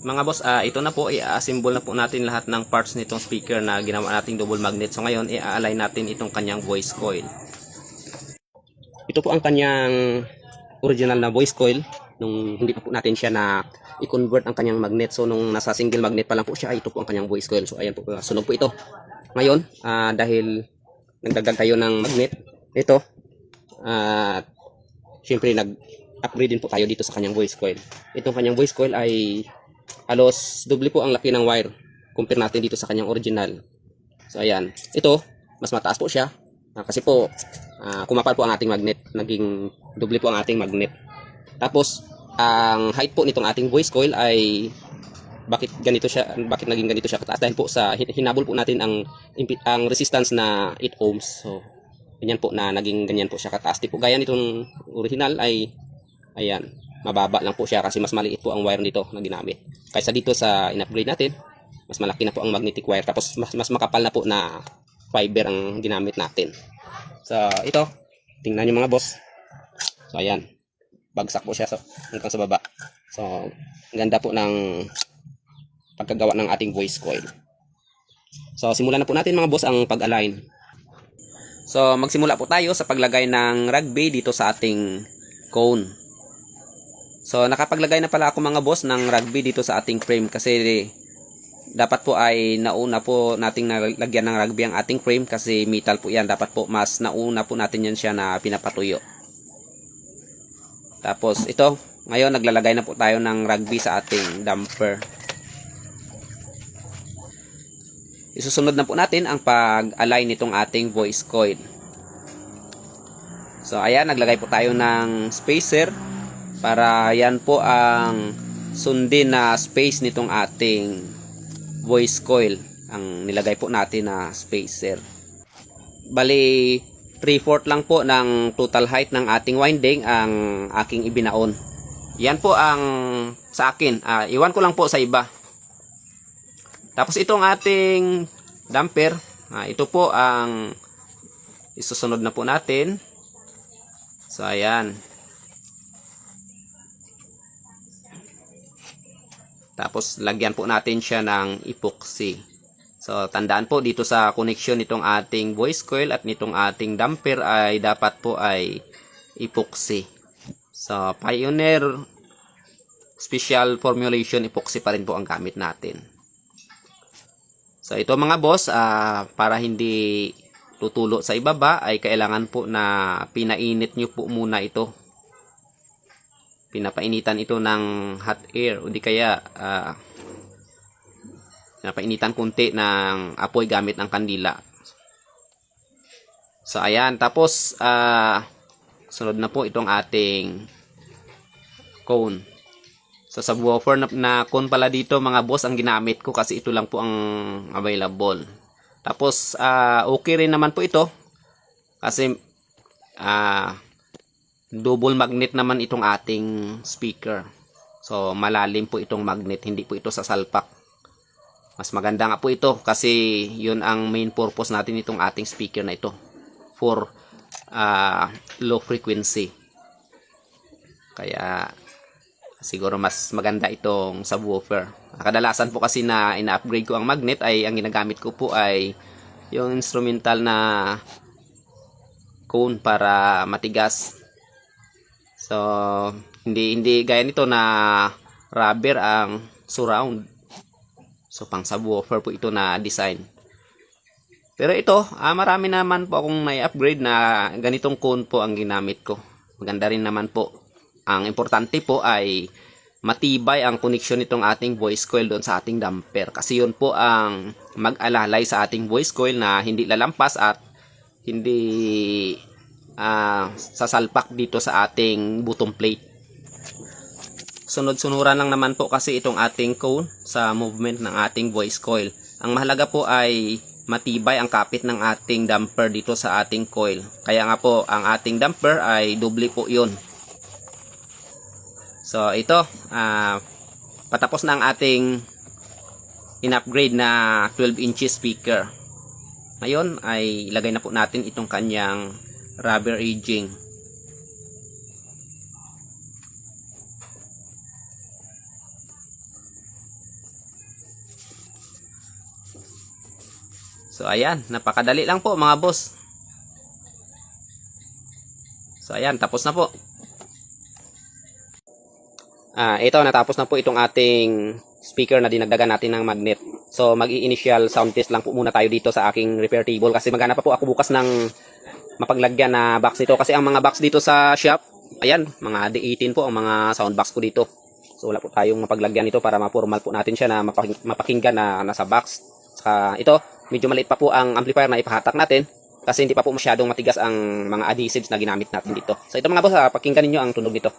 Mga boss, ito na po, i-assemble na po natin lahat ng parts nitong speaker na ginawa nating double magnet. So ngayon, i-align natin itong kanyang voice coil. Ito po ang kanyang original na voice coil. Nung hindi pa po natin siya na i-convert ang kanyang magnet. So nung nasa single magnet pa lang po siya, ito po ang kanyang voice coil. So ayan po, sunog po ito. Ngayon, dahil nagdagdag tayo ng magnet, ito, syempre nag-upgrade din po tayo dito sa kanyang voice coil. Itong kanyang voice coil ay halos doble po ang laki ng wire compare natin dito sa kanyang original. So ayan, ito mas mataas po siya kasi po kumapal po ang ating magnet, naging doble po ang ating magnet. Tapos ang height po nitong ating voice coil ay bakit naging ganito siya kataas? Dahil po sa hinabol po natin ang resistance na 8 ohms. So ganyan po na naging ganyan po siya kataas. Tipo gaya nitong original ay ayan, mababa lang po siya kasi mas maliit po ang wire nito na ginamit. Kaysa dito sa in-upgrade natin, mas malaki na po ang magnetic wire. Tapos mas makapal na po na fiber ang ginamit natin. So ito, tingnan nyo mga boss. So ayan, bagsak po siya hanggang sa baba. So ganda po ng pagkagawa ng ating voice coil. So simulan na po natin mga boss ang pag-align. So magsimula po tayo sa paglagay ng rugby dito sa ating cone. So nakapaglagay na pala ako mga boss ng rugby dito sa ating frame kasi dapat po ay nauna po nating nalagyan ng rugby ang ating frame kasi metal po yan. Dapat po mas nauna po natin yan siya na pinapatuyo. Tapos ito, ngayon naglalagay na po tayo ng rugby sa ating damper. Isusunod na po natin ang pag-align nitong ating voice coil. So ayan, naglagay po tayo ng spacer para yan po ang sundin na space nitong ating voice coil. Ang nilagay po natin na spacer. Bali 3/4 lang po ng total height ng ating winding ang aking ibinaon. Yan po ang sa akin. Iwan ko lang po sa iba. Tapos itong ating damper, ito po ang isusunod na po natin. So ayan. Tapos lagyan po natin siya ng epoxy. So tandaan po dito sa connection nitong ating voice coil at nitong ating damper ay dapat po ay epoxy. So Pioneer Special Formulation epoxy pa rin po ang gamit natin. So ito mga boss, para hindi tutulo sa ibaba ay kailangan po na pinainit nyo po muna ito. Pinapainitan ito ng hot air o di kaya pinapainitan kunti ng apoy gamit ng kandila. So ayan, tapos sunod na po itong ating cone. So subwoofer na cone pala dito mga boss ang ginamit ko kasi ito lang po ang available. Tapos okay rin naman po ito kasi double magnet naman itong ating speaker. So malalim po itong magnet, hindi po ito sa salpak. Mas maganda nga po ito kasi yun ang main purpose natin itong ating speaker na ito, for low frequency. Kaya siguro mas maganda itong subwoofer. Kadalasan po kasi na ina-upgrade ko ang magnet ay ang ginagamit ko po ay yung instrumental na cone para matigas. So hindi gaya nito na rubber ang surround. So pang subwoofer po ito na design. Pero ito, marami naman po akong na-upgrade na ganitong cone po ang ginamit ko. Maganda rin naman po. Ang importante po ay matibay ang connection nitong ating voice coil doon sa ating damper. Kasi yun po ang mag-alalay sa ating voice coil na hindi lalampas at hindi sasalpak dito sa ating bottom plate. Sunod-sunuran lang naman po kasi itong ating cone sa movement ng ating voice coil. Ang mahalaga po ay matibay ang kapit ng ating damper dito sa ating coil. Kaya nga po ang ating damper ay doble po yun. So ito, patapos na ang ating in-upgrade na 12 inches speaker. Ngayon ay ilagay na po natin itong kanyang rubber edging. So ayan, napakadali lang po mga boss. So ayan, tapos na po. Ito, natapos na po itong ating speaker na dinagdagan natin ng magnet. So mag-i-initial sound test lang po muna tayo dito sa aking repair table kasi maghanap pa po ako bukas ng mapaglagyan na box dito kasi ang mga box dito sa shop, ayan, mga D18 po ang mga sound box ko dito. So wala po tayong mapaglagyan nito para ma-formal po natin siya na mapakinggan na nasa box. Saka ito, medyo maliit pa po ang amplifier na ipahatak natin kasi hindi pa po masyadong matigas ang mga adhesives na ginamit natin dito. So ito mga boss, pakinggan niyo ang tunog nito.